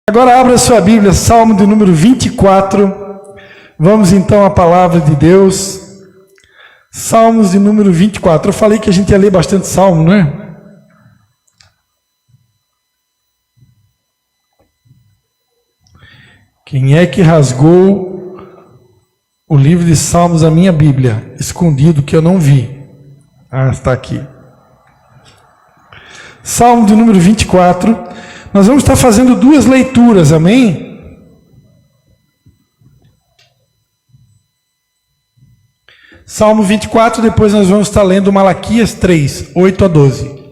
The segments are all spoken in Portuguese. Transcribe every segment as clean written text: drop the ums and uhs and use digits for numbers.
Agora abra sua Bíblia, Salmo de número 24. Vamos então à palavra de Deus. Salmos de número 24. Eu falei que a gente ia ler bastante salmo, não é? Quem é que rasgou o livro de Salmos, a minha Bíblia, escondido, que eu não vi? Ah, está aqui. Salmo de número 24. Nós vamos estar fazendo duas leituras, amém? Salmo 24, depois nós vamos estar lendo Malaquias 3, 8 a 12.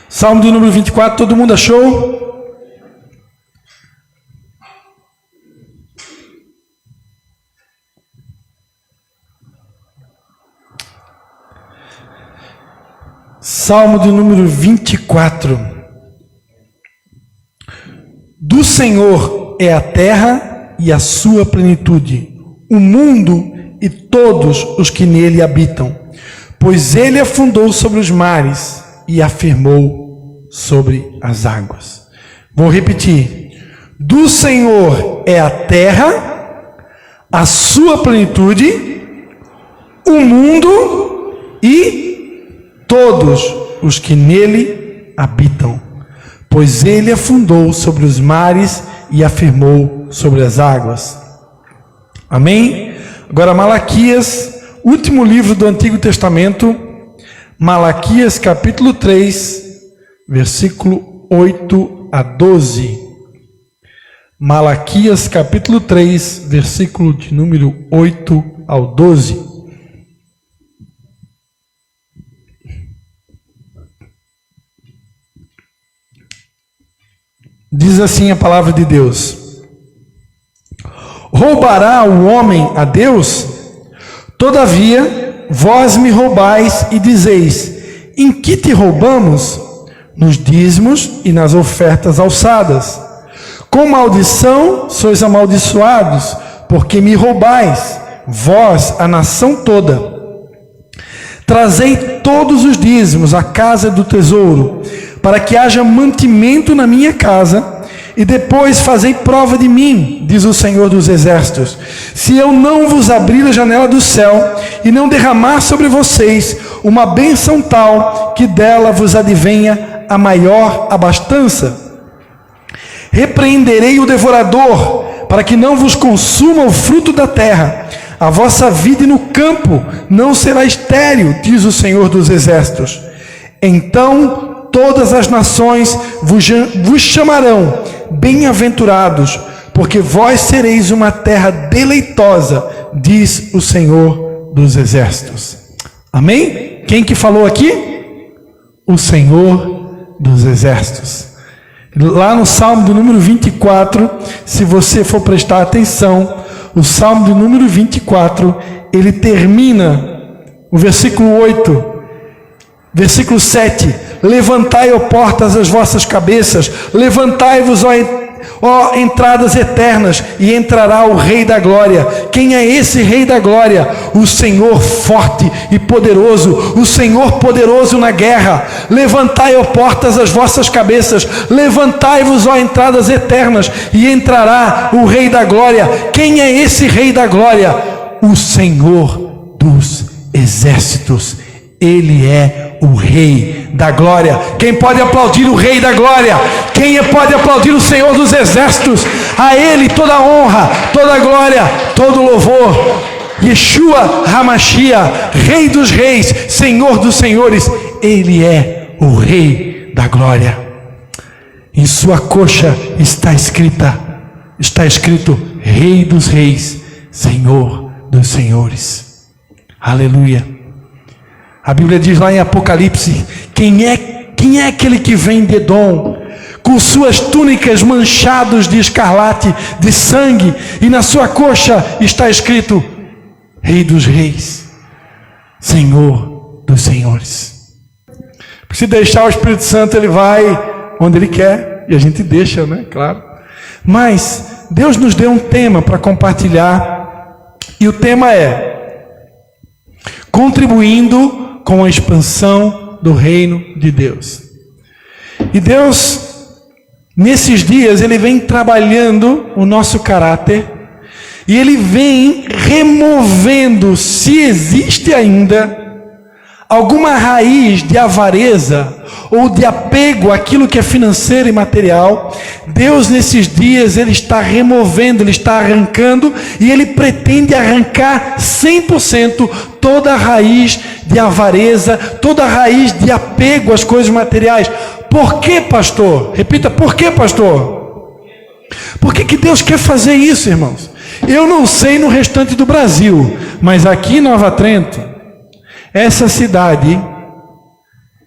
Salmo de número 24, todo mundo achou? Salmo de número 24. Do Senhor é a terra e a sua plenitude, o mundo e todos os que nele habitam, pois ele afundou sobre os mares e afirmou sobre as águas. Vou repetir. Do Senhor é a terra, a sua plenitude, o mundo e todos os que nele habitam, pois ele afundou sobre os mares e afirmou sobre as águas. Amém? Agora Malaquias, último livro do Antigo Testamento, Malaquias capítulo 3, versículo 8 a 12. Malaquias capítulo 3, versículo de número 8 ao 12. Diz assim a palavra de Deus: roubará o homem a Deus? Todavia, vós me roubais e dizeis: em que te roubamos? Nos dízimos e nas ofertas alçadas. Com maldição sois amaldiçoados, porque me roubais, vós, a nação toda. Trazei todos os dízimos à casa do tesouro, para que haja mantimento na minha casa, e depois fazei prova de mim, diz o Senhor dos Exércitos, se eu não vos abrir a janela do céu, e não derramar sobre vocês uma bênção tal, que dela vos advenha a maior abastança. Repreenderei o devorador, para que não vos consuma o fruto da terra. A vossa vida no campo não será estéril, diz o Senhor dos Exércitos. Então todas as nações vos chamarão bem-aventurados, porque vós sereis uma terra deleitosa, diz o Senhor dos Exércitos. Amém? Quem que falou aqui? O Senhor dos Exércitos. Lá no Salmo do número 24, se você for prestar atenção, o Salmo do número 24, ele termina, o versículo 8, versículo 7, levantai, ó portas, as vossas cabeças, levantai-vos, ó entradas eternas, e entrará o Rei da Glória. Quem é esse Rei da Glória? O Senhor forte e poderoso, o Senhor poderoso na guerra. Levantai, ó portas, as vossas cabeças, levantai-vos, ó entradas eternas, e entrará o Rei da Glória. Quem é esse Rei da Glória? O Senhor dos Exércitos. Ele é o Rei da Glória. Quem pode aplaudir o Rei da Glória? Quem pode aplaudir o Senhor dos Exércitos? A Ele toda a honra, toda a glória, todo o louvor. Yeshua HaMashiach, Rei dos Reis, Senhor dos Senhores. Ele é o Rei da Glória. Em sua coxa está escrito Rei dos Reis, Senhor dos Senhores. Aleluia. A Bíblia diz lá em Apocalipse: quem é aquele que vem de Edom, com suas túnicas manchadas de escarlate, de sangue, e na sua coxa está escrito Rei dos Reis, Senhor dos Senhores. Se deixar o Espírito Santo, ele vai onde ele quer, e a gente deixa, né? Claro. Mas Deus nos deu um tema para compartilhar, e o tema é contribuindo com a expansão do reino de Deus. E Deus, nesses dias, Ele vem trabalhando o nosso caráter, e Ele vem removendo, se existe ainda, alguma raiz de avareza, ou de apego àquilo que é financeiro e material. Deus nesses dias, Ele está removendo, Ele está arrancando, e Ele pretende arrancar 100% toda a raiz de avareza, toda a raiz de apego às coisas materiais. Por que, pastor? Repita, por que, pastor? Por que Deus quer fazer isso, irmãos? Eu não sei no restante do Brasil, mas aqui em Nova Trento, essa cidade,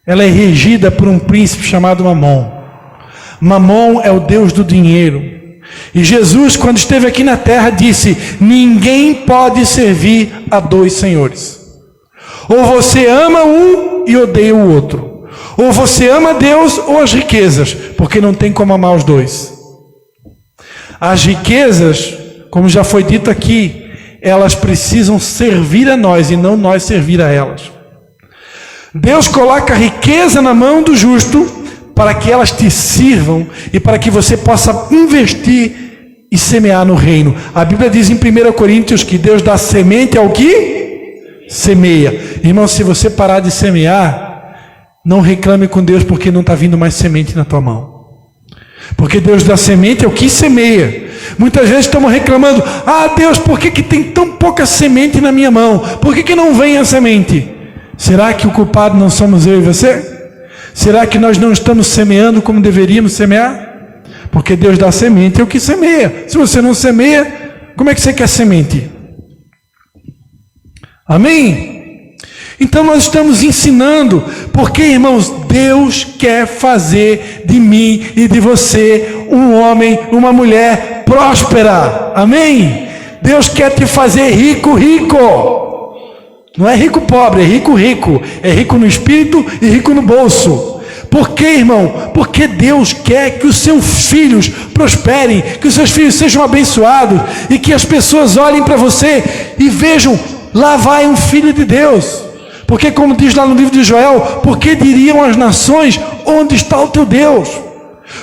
ela é regida por um príncipe chamado Mamon. Mamon é o Deus do dinheiro. E Jesus, quando esteve aqui na terra, disse: ninguém pode servir a dois senhores. Ou você ama um e odeia o outro. Ou você ama Deus ou as riquezas, porque não tem como amar os dois. As riquezas, como já foi dito aqui, elas precisam servir a nós e não nós servir a elas. Deus coloca a riqueza na mão do justo para que elas te sirvam e para que você possa investir e semear no reino. A Bíblia diz em 1 Coríntios que Deus dá semente ao que semeia. Irmão, se você parar de semear, não reclame com Deus porque não está vindo mais semente na tua mão. Porque Deus dá semente ao que semeia. Muitas vezes estamos reclamando: ah, Deus, por que tem tão pouca semente na minha mão? Por que não vem a semente? Será que o culpado não somos eu e você? Será que nós não estamos semeando como deveríamos semear? Porque Deus dá semente ao que semeia. Se você não semeia, como é que você quer semente? Amém? Então nós estamos ensinando, porque, irmãos, Deus quer fazer de mim e de você um homem, uma mulher próspera. Amém? Deus quer te fazer rico, rico. Não é rico pobre, é rico rico. É rico no espírito e rico no bolso. Por quê, irmão? Porque Deus quer que os seus filhos prosperem, que os seus filhos sejam abençoados, e que as pessoas olhem para você e vejam: lá vai um filho de Deus. Porque, como diz lá no livro de Joel, porque diriam as nações: onde está o teu Deus?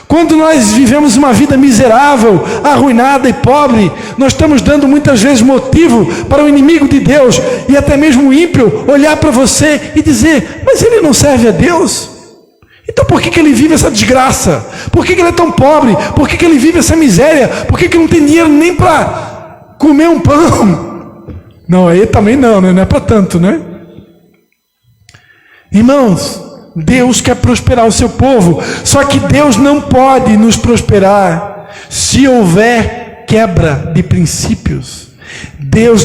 Quando nós vivemos uma vida miserável, arruinada e pobre, nós estamos dando muitas vezes motivo para o inimigo de Deus, e até mesmo o ímpio, olhar para você e dizer: mas ele não serve a Deus? Então por que ele vive essa desgraça? Por que ele é tão pobre? Por que ele vive essa miséria? Por que não tem dinheiro nem para comer um pão? Não, aí também não, né? Não é para tanto, né? Irmãos, Deus quer prosperar o seu povo, só que Deus não pode nos prosperar se houver quebra de princípios.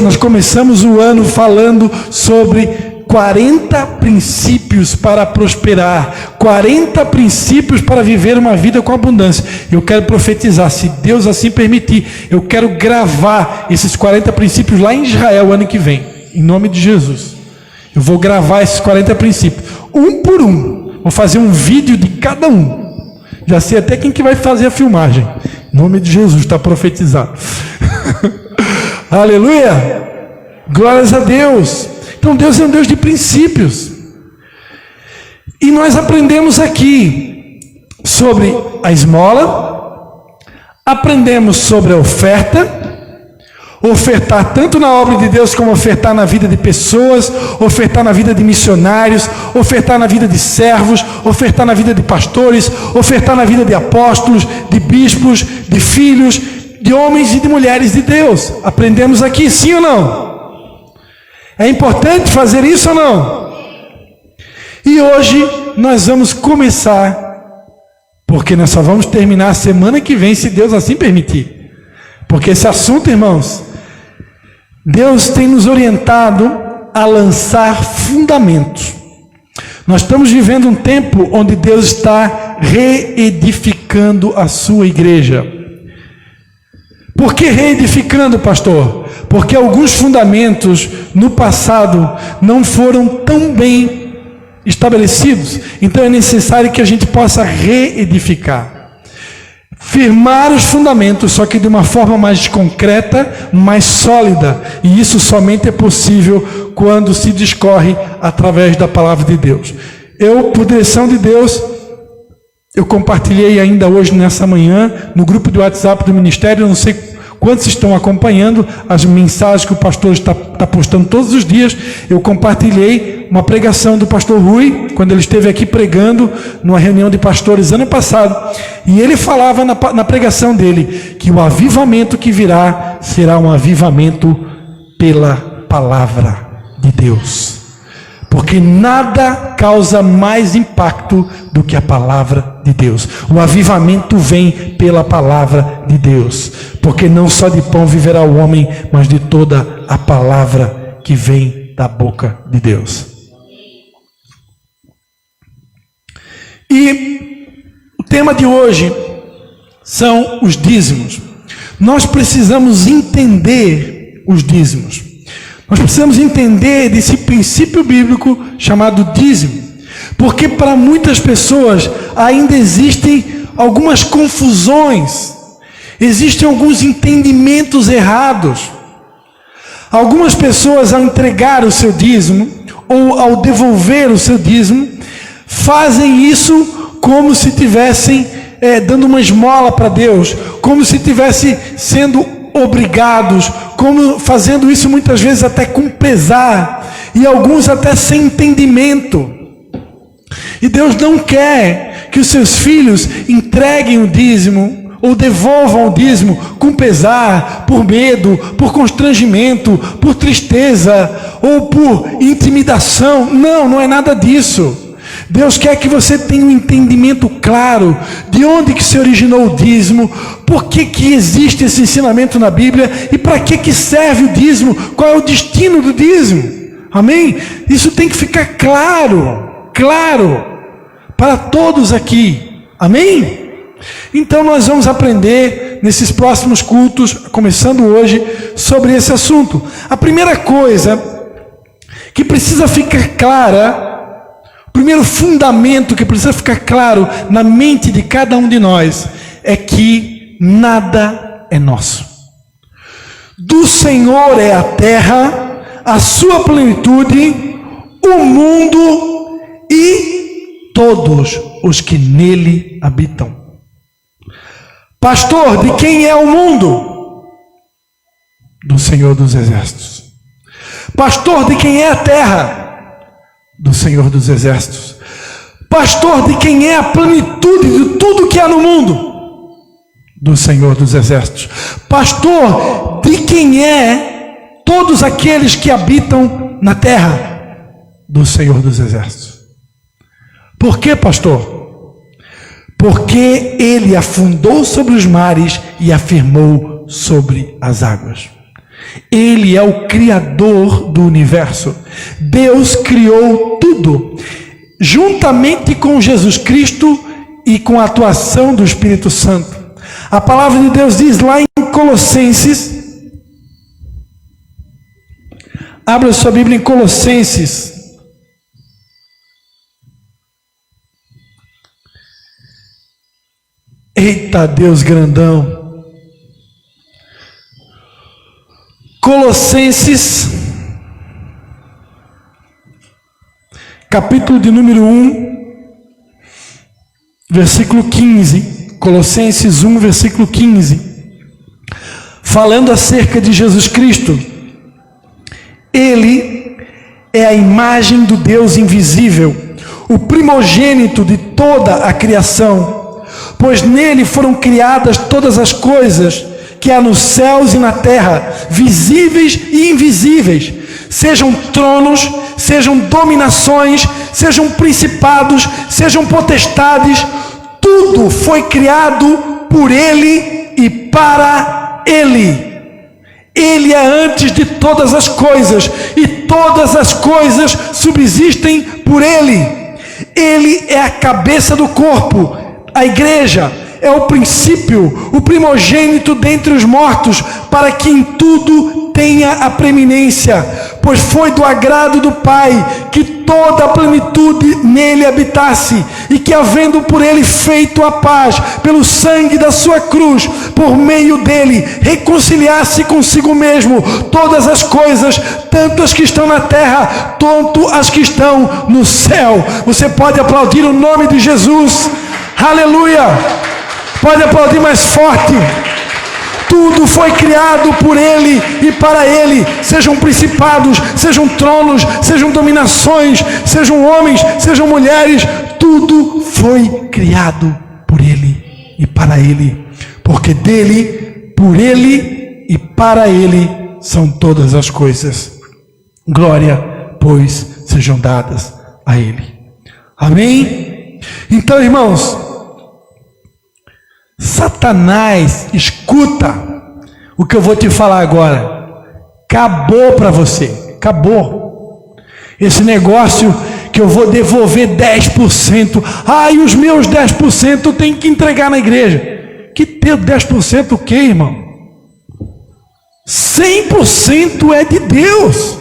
Nós começamos o ano falando sobre 40 princípios para prosperar, 40 princípios para viver uma vida com abundância. Eu quero profetizar, se Deus assim permitir, eu quero gravar esses 40 princípios lá em Israel ano que vem, em nome de Jesus. Eu vou gravar esses 40 princípios, um por um. Vou fazer um vídeo de cada um. Já sei até quem que vai fazer a filmagem. Em nome de Jesus, está profetizado. Aleluia! Glórias a Deus. Então Deus é um Deus de princípios. E nós aprendemos aqui sobre a esmola, aprendemos sobre a oferta, ofertar tanto na obra de Deus como ofertar na vida de pessoas, ofertar na vida de missionários, ofertar na vida de servos, ofertar na vida de pastores, ofertar na vida de apóstolos, de bispos, de filhos, de homens e de mulheres de Deus. Aprendemos aqui, sim ou não? É importante fazer isso ou não? E hoje nós vamos começar, porque nós só vamos terminar a semana que vem, se Deus assim permitir. Porque esse assunto, irmãos, Deus tem nos orientado a lançar fundamentos. Nós estamos vivendo um tempo onde Deus está reedificando a sua igreja. Por que reedificando, pastor? Porque alguns fundamentos no passado não foram tão bem estabelecidos. Então é necessário que a gente possa reedificar. Firmar os fundamentos, só que de uma forma mais concreta, mais sólida. E isso somente é possível quando se discorre através da palavra de Deus. Eu, por direção de Deus, Eu compartilhei ainda hoje, nessa manhã, no grupo de WhatsApp do Ministério, não sei quantos estão acompanhando as mensagens que o pastor está postando todos os dias. Eu compartilhei uma pregação do pastor Rui, quando ele esteve aqui pregando, numa reunião de pastores ano passado. E ele falava na pregação dele, que o avivamento que virá, será um avivamento pela palavra de Deus. Porque nada causa mais impacto do que a palavra de Deus. O avivamento vem pela palavra de Deus. Porque não só de pão viverá o homem, mas de toda a palavra que vem da boca de Deus. E o tema de hoje são os dízimos. Nós precisamos entender os dízimos. Nós precisamos entender desse princípio bíblico chamado dízimo, porque para muitas pessoas ainda existem algumas confusões, existem alguns entendimentos errados. Algumas pessoas, ao entregar o seu dízimo, ou ao devolver o seu dízimo, fazem isso como se estivessem dando uma esmola para Deus, como se estivessem sendo obrigados, como fazendo isso muitas vezes até com pesar, e alguns até sem entendimento. E Deus não quer que os seus filhos entreguem o dízimo, ou devolvam o dízimo com pesar, por medo, por constrangimento, por tristeza, ou por intimidação. Não, não é nada disso. Deus quer que você tenha um entendimento claro de onde que se originou o dízimo, por que existe esse ensinamento na Bíblia e para que serve o dízimo, qual é o destino do dízimo. Amém? Isso tem que ficar claro para todos aqui. Amém? Então nós vamos aprender nesses próximos cultos, começando hoje, sobre esse assunto. A primeira coisa que precisa ficar clara, o primeiro fundamento que precisa ficar claro na mente de cada um de nós, é que nada é nosso. Do Senhor é a terra, a sua plenitude, o mundo e todos os que nele habitam. Pastor, de quem é o mundo? Do Senhor dos Exércitos. Pastor, de quem é a terra? Do Senhor dos Exércitos. Pastor, de quem é a plenitude de tudo que há no mundo? Do Senhor dos Exércitos. Pastor, de quem é todos aqueles que habitam na terra? Do Senhor dos Exércitos. Por quê, pastor? Porque ele afundou sobre os mares e afirmou sobre as águas. Ele é o Criador do universo. Deus criou tudo, juntamente com Jesus Cristo e com a atuação do Espírito Santo. A palavra de Deus diz lá em Colossenses, abra sua Bíblia em Colossenses, eita Deus grandão, Colossenses, capítulo de número 1, versículo 15, Colossenses 1, versículo 15, falando acerca de Jesus Cristo. Ele é a imagem do Deus invisível, o primogênito de toda a criação, pois nele foram criadas todas as coisas que há nos céus e na terra, visíveis e invisíveis, sejam tronos, sejam dominações, sejam principados, sejam potestades, tudo foi criado por ele e para ele. Ele é antes de todas as coisas, e todas as coisas subsistem por ele. Ele é a cabeça do corpo, a igreja. É o princípio, o primogênito dentre os mortos, para que em tudo tenha a preeminência, pois foi do agrado do Pai que toda a plenitude nele habitasse, e que havendo por ele feito a paz, pelo sangue da sua cruz, por meio dele, reconciliasse consigo mesmo todas as coisas, tanto as que estão na terra, quanto as que estão no céu. Você pode aplaudir o nome de Jesus? Aleluia! Pode aplaudir mais forte. Tudo foi criado por Ele e para Ele. Sejam principados, sejam tronos, sejam dominações, sejam homens, sejam mulheres. Tudo foi criado por Ele e para Ele. Porque dele, por Ele e para Ele são todas as coisas. Glória, pois, sejam dadas a Ele. Amém? Então, irmãos, Satanás, escuta o que eu vou te falar agora. Acabou para você. Acabou. Esse negócio que eu vou devolver 10%. E os meus 10% eu tenho que entregar na igreja. Que teu 10% o quê, irmão? 100% é de Deus.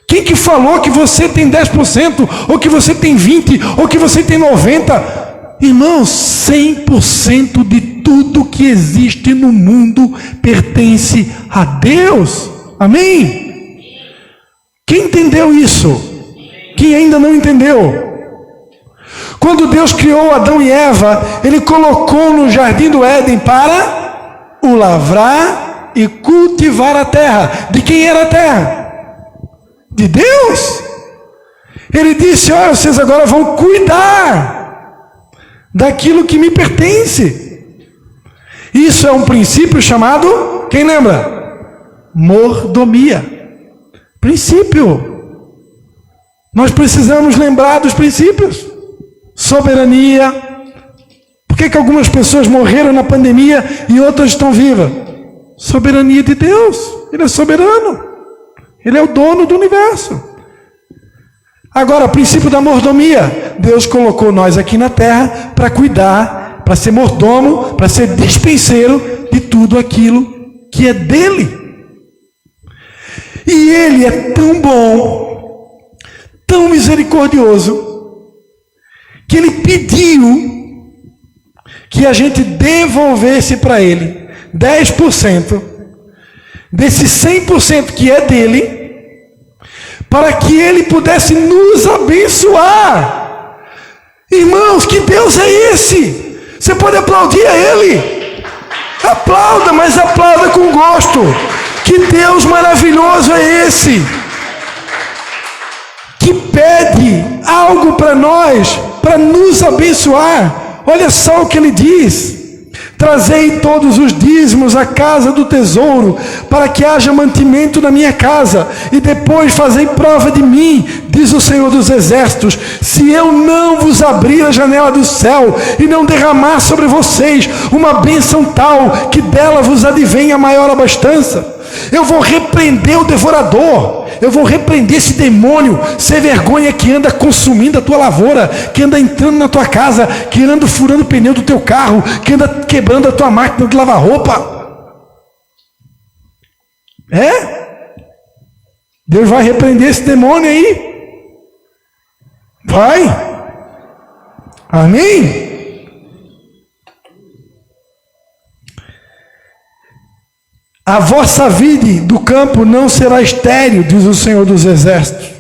Quem que falou que você tem 10%, ou que você tem 20%, ou que você tem 90%? Irmãos, 100% de tudo que existe no mundo pertence a Deus. Amém? Quem entendeu isso? Quem ainda não entendeu? Quando Deus criou Adão e Eva, Ele colocou no jardim do Éden para o lavrar e cultivar a terra. De quem era a terra? De Deus. Ele disse: olha, vocês agora vão cuidar daquilo que me pertence. Isso é um princípio chamado, quem lembra? Mordomia. Princípio. Nós precisamos lembrar dos princípios. Soberania. Por que algumas pessoas morreram na pandemia e outras estão vivas? Soberania de Deus. Ele é soberano. Ele é o dono do universo. Agora, o princípio da mordomia. Deus colocou nós aqui na terra para cuidar, para ser mordomo, para ser dispenseiro de tudo aquilo que é dele. E Ele é tão bom, tão misericordioso, que Ele pediu que a gente devolvesse para Ele 10% desse 100% que é dele, para que Ele pudesse nos abençoar. Irmãos, que Deus é esse? Você pode aplaudir a Ele? Aplauda, mas aplauda com gosto. Que Deus maravilhoso é esse? Que pede algo para nós, para nos abençoar. Olha só o que Ele diz: trazei todos os dízimos à casa do tesouro, para que haja mantimento na minha casa, e depois fazei prova de mim, diz o Senhor dos Exércitos, se eu não vos abrir a janela do céu, e não derramar sobre vocês uma bênção tal, que dela vos advém a maior abastança. Eu vou repreender o devorador, eu vou repreender esse demônio sem vergonha que anda consumindo a tua lavoura, que anda entrando na tua casa, que anda furando o pneu do teu carro, que anda quebrando a tua máquina de lavar roupa. Deus vai repreender esse demônio aí. Vai. Amém? A vossa vide do campo não será estéril, diz o Senhor dos Exércitos.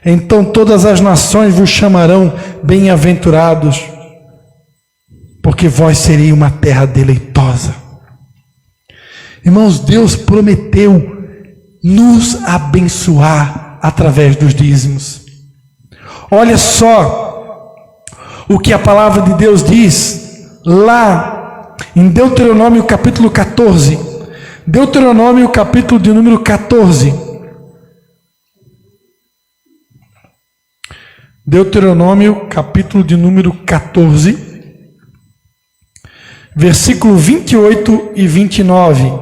Então todas as nações vos chamarão bem-aventurados, porque vós sereis uma terra deleitosa. Irmãos, Deus prometeu nos abençoar através dos dízimos. Olha só o que a palavra de Deus diz lá em Deuteronômio capítulo 14. Deuteronômio capítulo de número 14. Deuteronômio capítulo de número 14, versículo 28 e 29.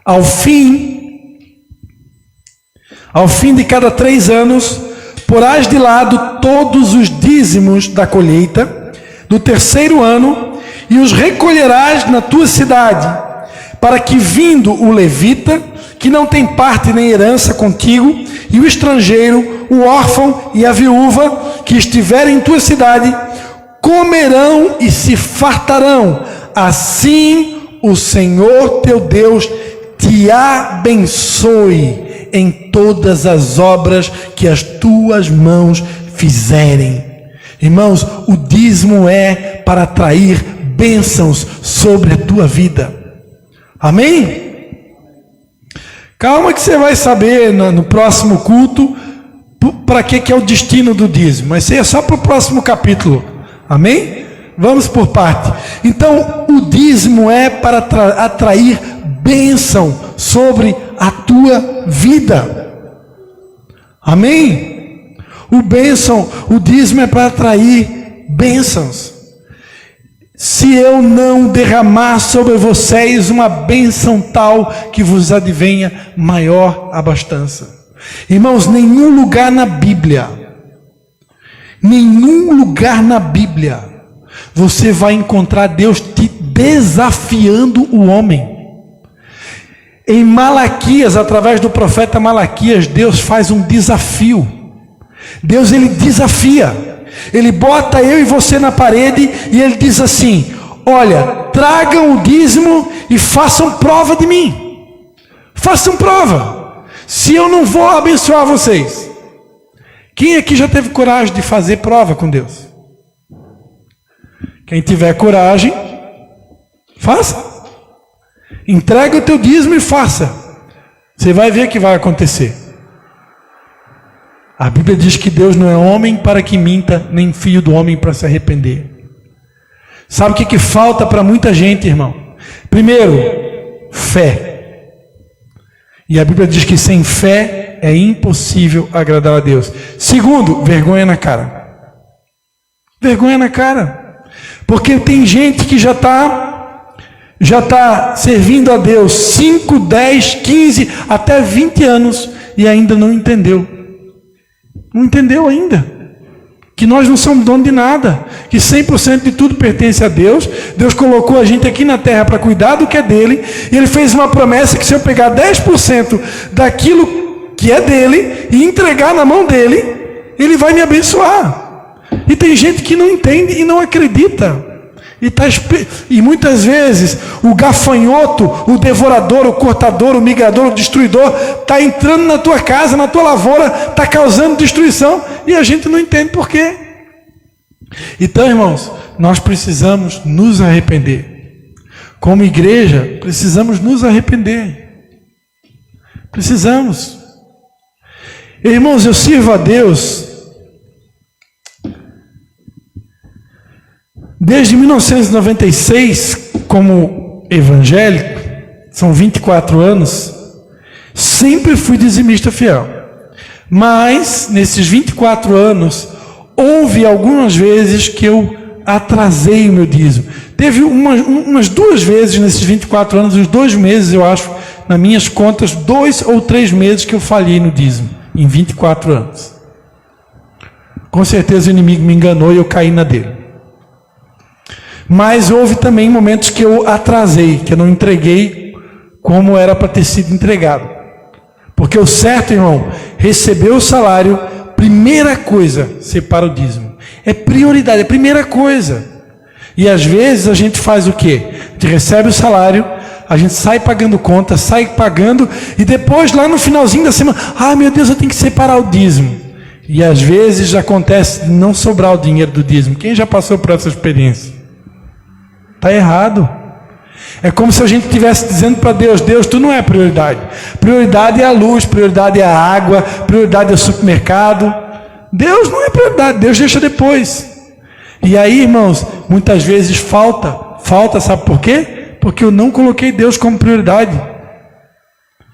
Ao fim de cada 3 anos, porás de lado todos os dízimos da colheita do 3º ano e os recolherás na tua cidade, para que, vindo o levita, que não tem parte nem herança contigo, e o estrangeiro, o órfão e a viúva que estiverem em tua cidade, comerão e se fartarão. Assim o Senhor teu Deus te abençoe em todas as obras que as tuas mãos fizerem. Irmãos, o dízimo é para atrair bênçãos sobre a tua vida. Amém? Calma que você vai saber no próximo culto para que é o destino do dízimo. Mas isso é só para o próximo capítulo. Amém? Vamos por parte. Então, o dízimo é para atrair bênção sobre a tua vida. Amém? O dízimo é para atrair bênçãos. Se eu não derramar sobre vocês uma bênção tal que vos advenha maior abastança. Irmãos, nenhum lugar na Bíblia, você vai encontrar Deus te desafiando o homem. Em Malaquias, através do profeta Malaquias, Deus faz um desafio. Deus, ele desafia. Ele bota eu e você na parede e ele diz assim: olha, tragam o dízimo e façam prova de mim. Façam prova. Se eu não vou abençoar vocês. Quem aqui já teve coragem de fazer prova com Deus? Quem tiver coragem, faça. Entrega o teu dízimo e faça. Você vai ver o que vai acontecer. A Bíblia diz que Deus não é homem para que minta, nem filho do homem para se arrepender. Sabe o que falta para muita gente, irmão? Primeiro, fé. E a Bíblia diz que sem fé é impossível agradar a Deus. Segundo, vergonha na cara. Vergonha na cara. Porque tem gente que já está servindo a Deus 5, 10, 15, até 20 anos e ainda não entendeu. Não entendeu ainda. Que nós não somos dono de nada. Que 100% de tudo pertence a Deus. Deus colocou a gente aqui na terra para cuidar do que é dele. E ele fez uma promessa que se eu pegar 10% daquilo que é dele e entregar na mão dele, ele vai me abençoar. E tem gente que não entende e não acredita. E muitas vezes o gafanhoto, o devorador, o cortador, o migrador, o destruidor está entrando na tua casa, na tua lavoura, está causando destruição e a gente não entende por quê. Então, irmãos, nós precisamos nos arrepender. Como igreja, precisamos nos arrepender. Precisamos. Irmãos, eu sirvo a Deus desde 1996, como evangélico, são 24 anos, sempre fui dizimista fiel. Mas, nesses 24 anos, houve algumas vezes que eu atrasei o meu dízimo. Teve umas 2 vezes nesses 24 anos, uns 2 meses, eu acho, nas minhas contas, 2 ou 3 meses que eu falhei no dízimo, em 24 anos. Com certeza o inimigo me enganou e eu caí na dele. Mas houve também momentos que eu atrasei, que eu não entreguei como era para ter sido entregado. Porque o certo, irmão, receber o salário, primeira coisa, separa o dízimo. É prioridade, é a primeira coisa. E às vezes a gente faz o quê? A gente recebe o salário, a gente sai pagando conta, sai pagando, e depois lá no finalzinho da semana, meu Deus, eu tenho que separar o dízimo. E às vezes acontece de não sobrar o dinheiro do dízimo. Quem já passou por essa experiência? Está errado. É como se a gente estivesse dizendo para Deus: Deus, tu não é prioridade. Prioridade é a luz, prioridade é a água, prioridade é o supermercado. Deus não é prioridade, Deus deixa depois. E aí, irmãos, muitas vezes falta, sabe por quê? Porque eu não coloquei Deus como prioridade.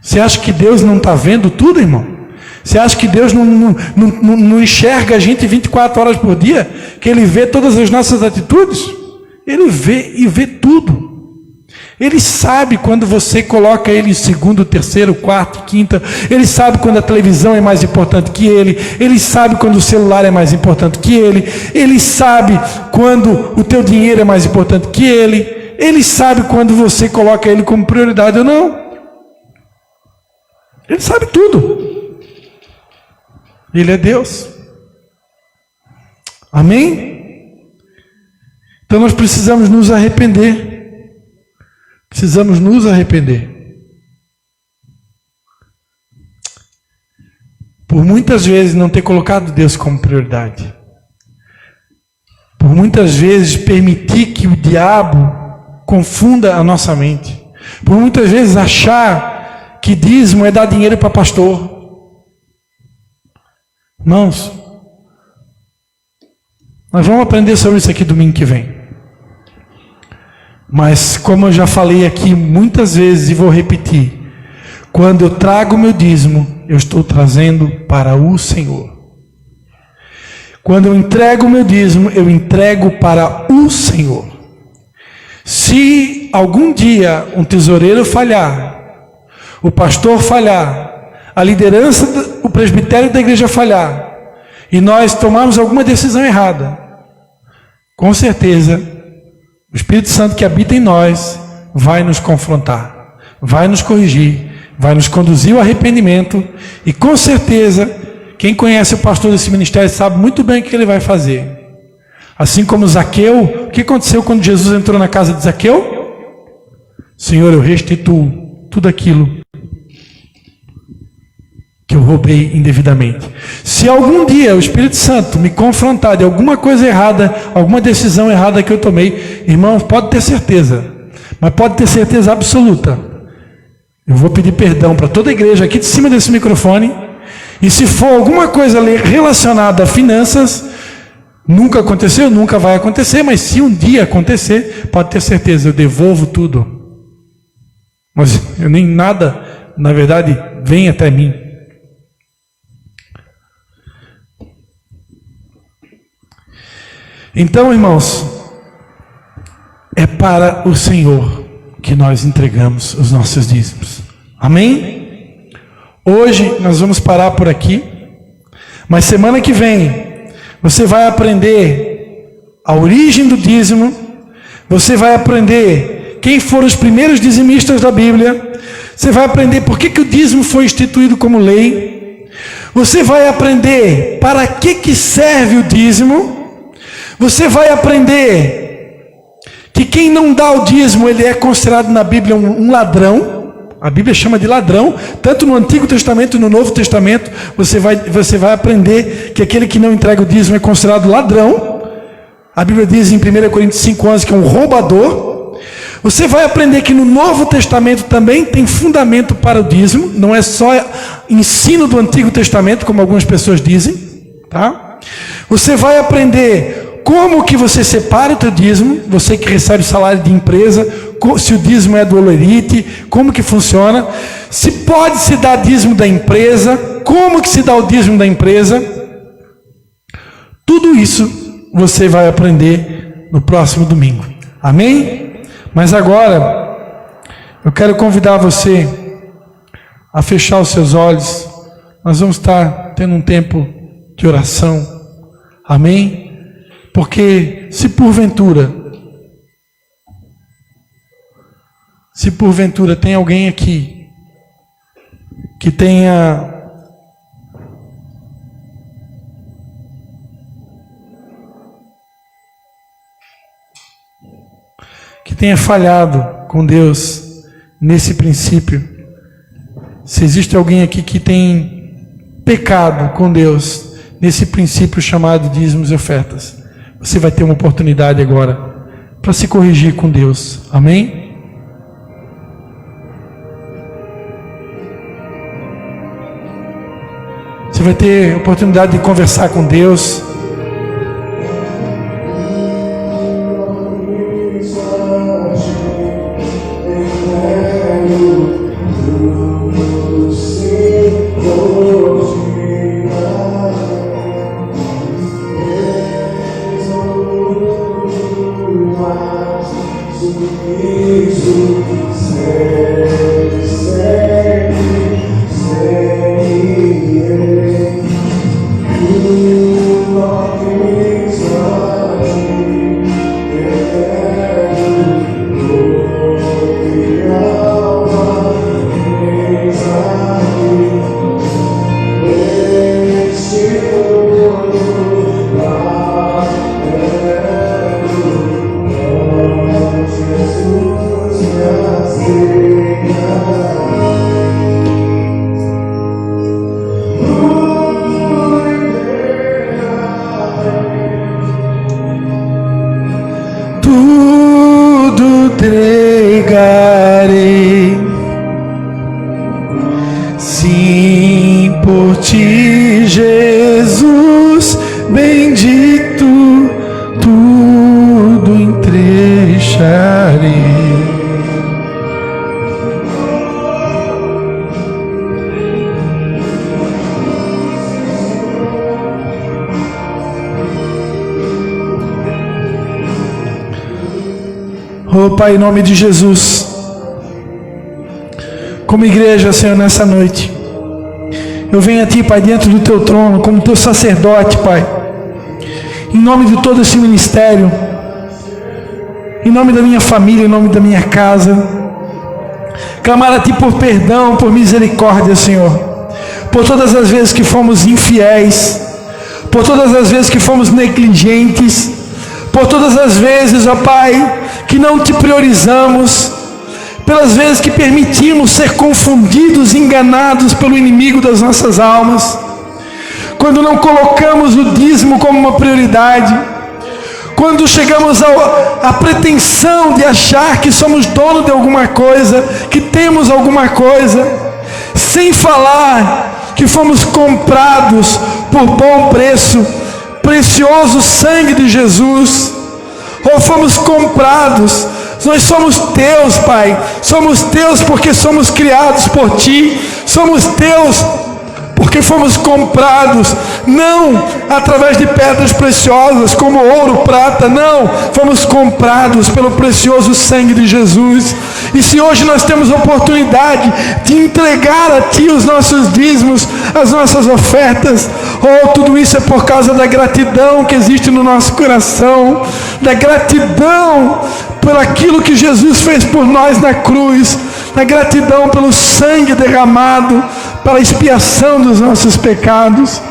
Você acha que Deus não está vendo tudo, irmão? Você acha que Deus não enxerga a gente 24 horas por dia? Que Ele vê todas as nossas atitudes? Ele vê e vê tudo. Ele sabe quando você coloca Ele em segundo, terceiro, quarto, quinta. Ele sabe quando a televisão é mais importante que Ele. Ele sabe quando o celular é mais importante que Ele. Ele sabe quando o teu dinheiro é mais importante que Ele. Ele sabe quando você coloca Ele como prioridade ou não. Ele sabe tudo. Ele é Deus. Amém? Então nós precisamos nos arrepender. Precisamos nos arrepender. Por muitas vezes não ter colocado Deus como prioridade. Por muitas vezes permitir que o diabo confunda a nossa mente. Por muitas vezes achar que dízimo é dar dinheiro para pastor. Irmãos, nós vamos aprender sobre isso aqui domingo que vem. Mas como eu já falei aqui muitas vezes e vou repetir, quando eu trago o meu dízimo, eu estou trazendo para o Senhor. Quando eu entrego o meu dízimo, eu entrego para o Senhor. Se algum dia um tesoureiro falhar, o pastor falhar, a liderança, o presbitério da igreja falhar, e nós tomarmos alguma decisão errada, com certeza, o Espírito Santo que habita em nós vai nos confrontar, vai nos corrigir, vai nos conduzir ao arrependimento, e com certeza, quem conhece o pastor desse ministério sabe muito bem o que ele vai fazer. Assim como Zaqueu, o que aconteceu quando Jesus entrou na casa de Zaqueu? Senhor, eu restituo tudo aquilo que eu roubei indevidamente. Se algum dia o Espírito Santo me confrontar de alguma coisa errada, alguma decisão errada que eu tomei, irmãos, pode ter certeza, mas pode ter certeza absoluta, eu vou pedir perdão para toda a igreja aqui de cima desse microfone, e se for alguma coisa relacionada a finanças, nunca aconteceu, nunca vai acontecer, mas se um dia acontecer, pode ter certeza, eu devolvo tudo. Mas eu nem nada, na verdade, vem até mim. Então, irmãos, é para o Senhor que nós entregamos os nossos dízimos. Amém? Hoje nós vamos parar por aqui, mas semana que vem você vai aprender a origem do dízimo, você vai aprender quem foram os primeiros dizimistas da Bíblia, você vai aprender por que o dízimo foi instituído como lei, você vai aprender para que serve o dízimo, você vai aprender que quem não dá o dízimo, ele é considerado na Bíblia um ladrão. A Bíblia chama de ladrão, tanto no Antigo Testamento e no Novo Testamento, você vai aprender que aquele que não entrega o dízimo é considerado ladrão. A Bíblia diz em 1 Coríntios 5,11 que é um roubador. Você vai aprender que no Novo Testamento também tem fundamento para o dízimo, não é só ensino do Antigo Testamento, como algumas pessoas dizem, tá? Você vai aprender como que você separa o teu dízimo, você que recebe salário de empresa, se o dízimo é do olerite, como que funciona, se pode se dar dízimo da empresa, como que se dá o dízimo da empresa. Tudo isso você vai aprender no próximo domingo. Amém? Mas agora, eu quero convidar você a fechar os seus olhos. Nós vamos estar tendo um tempo de oração. Amém? Porque se porventura tem alguém aqui que tenha falhado com Deus nesse princípio, se existe alguém aqui que tem pecado com Deus nesse princípio chamado dízimos e ofertas, você vai ter uma oportunidade agora para se corrigir com Deus. Amém? Você vai ter oportunidade de conversar com Deus. Jesus, Tudo entregarei, sim, por ti, Jesus bendito, tudo entregarei. Oh Pai, em nome de Jesus, como igreja, Senhor, nessa noite, eu venho a Ti, Pai, dentro do Teu trono, como Teu sacerdote, Pai, em nome de todo esse ministério, em nome da minha família, em nome da minha casa, clamar a Ti por perdão, por misericórdia, Senhor, por todas as vezes que fomos infiéis, por todas as vezes que fomos negligentes, por todas as vezes, ó Pai, que não Te priorizamos, pelas vezes que permitimos ser confundidos, enganados pelo inimigo das nossas almas, quando não colocamos o dízimo como uma prioridade, quando chegamos à pretensão de achar que somos dono de alguma coisa, que temos alguma coisa, sem falar que fomos comprados por bom preço, precioso sangue de Jesus, ou fomos comprados. Nós somos Teus, Pai, somos Teus porque somos criados por Ti, somos Teus porque fomos comprados, não através de pedras preciosas como ouro, prata, não, fomos comprados pelo precioso sangue de Jesus. E se hoje nós temos a oportunidade de entregar a Ti os nossos dízimos, as nossas ofertas, tudo isso é por causa da gratidão que existe no nosso coração, da gratidão por aquilo que Jesus fez por nós na cruz, da gratidão pelo sangue derramado para a expiação dos nossos pecados.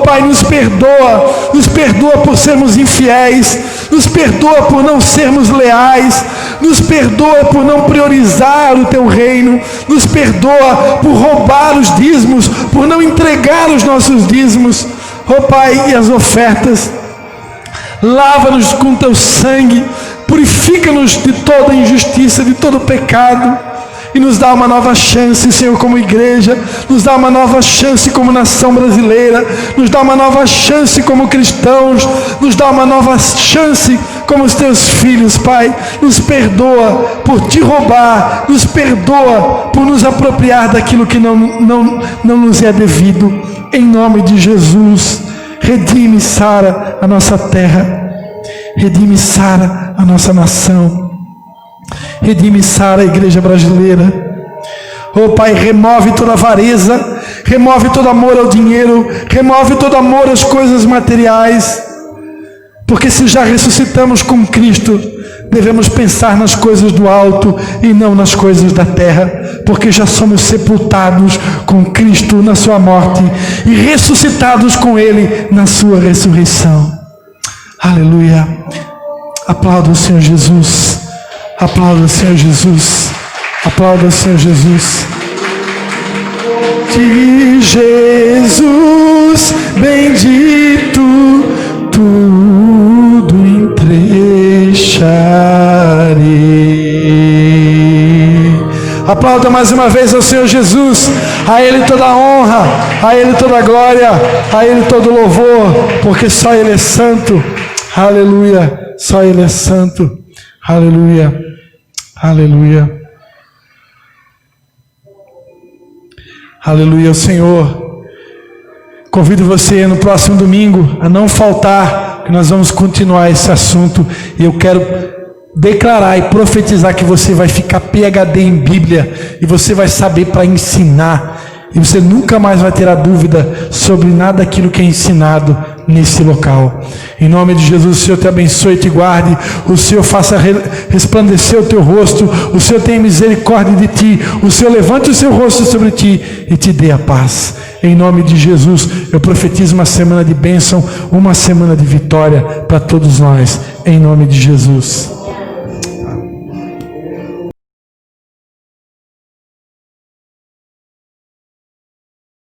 Pai, nos perdoa por sermos infiéis, nos perdoa por não sermos leais, nos perdoa por não priorizar o Teu reino, nos perdoa por roubar os dízimos, por não entregar os nossos dízimos, Pai, e as ofertas. Lava-nos com Teu sangue, purifica-nos de toda injustiça, de todo pecado, e nos dá uma nova chance, Senhor, como igreja, nos dá uma nova chance como nação brasileira, nos dá uma nova chance como cristãos, nos dá uma nova chance como os Teus filhos, Pai. Nos perdoa por Te roubar, nos perdoa por nos apropriar daquilo que não nos é devido, em nome de Jesus. Redime, sara a nossa terra, redime, sara a nossa nação, redime, sara a igreja brasileira. Pai, remove toda avareza, remove todo amor ao dinheiro, remove todo amor às coisas materiais, porque se já ressuscitamos com Cristo, devemos pensar nas coisas do alto e não nas coisas da terra, porque já somos sepultados com Cristo na sua morte e ressuscitados com Ele na sua ressurreição. Aleluia. Aplauda o Senhor Jesus. Aplauda o Senhor Jesus. Aplauda o Senhor Jesus. De Jesus bendito, tudo entregarei. Aplauda mais uma vez ao Senhor Jesus. A Ele toda a honra, a Ele toda a glória, a Ele todo o louvor, porque só Ele é santo. Aleluia. Só Ele é santo. Aleluia. Aleluia. Aleluia. O Senhor, convido você no próximo domingo a não faltar, que nós vamos continuar esse assunto, e eu quero declarar e profetizar que você vai ficar PhD em Bíblia, e você vai saber para ensinar, e você nunca mais vai ter a dúvida sobre nada daquilo que é ensinado nesse local. Em nome de Jesus, o Senhor te abençoe e te guarde, o Senhor faça resplandecer o teu rosto, o Senhor tenha misericórdia de ti, o Senhor levante o seu rosto sobre ti e te dê a paz. Em nome de Jesus, eu profetizo uma semana de bênção, uma semana de vitória para todos nós, em nome de Jesus.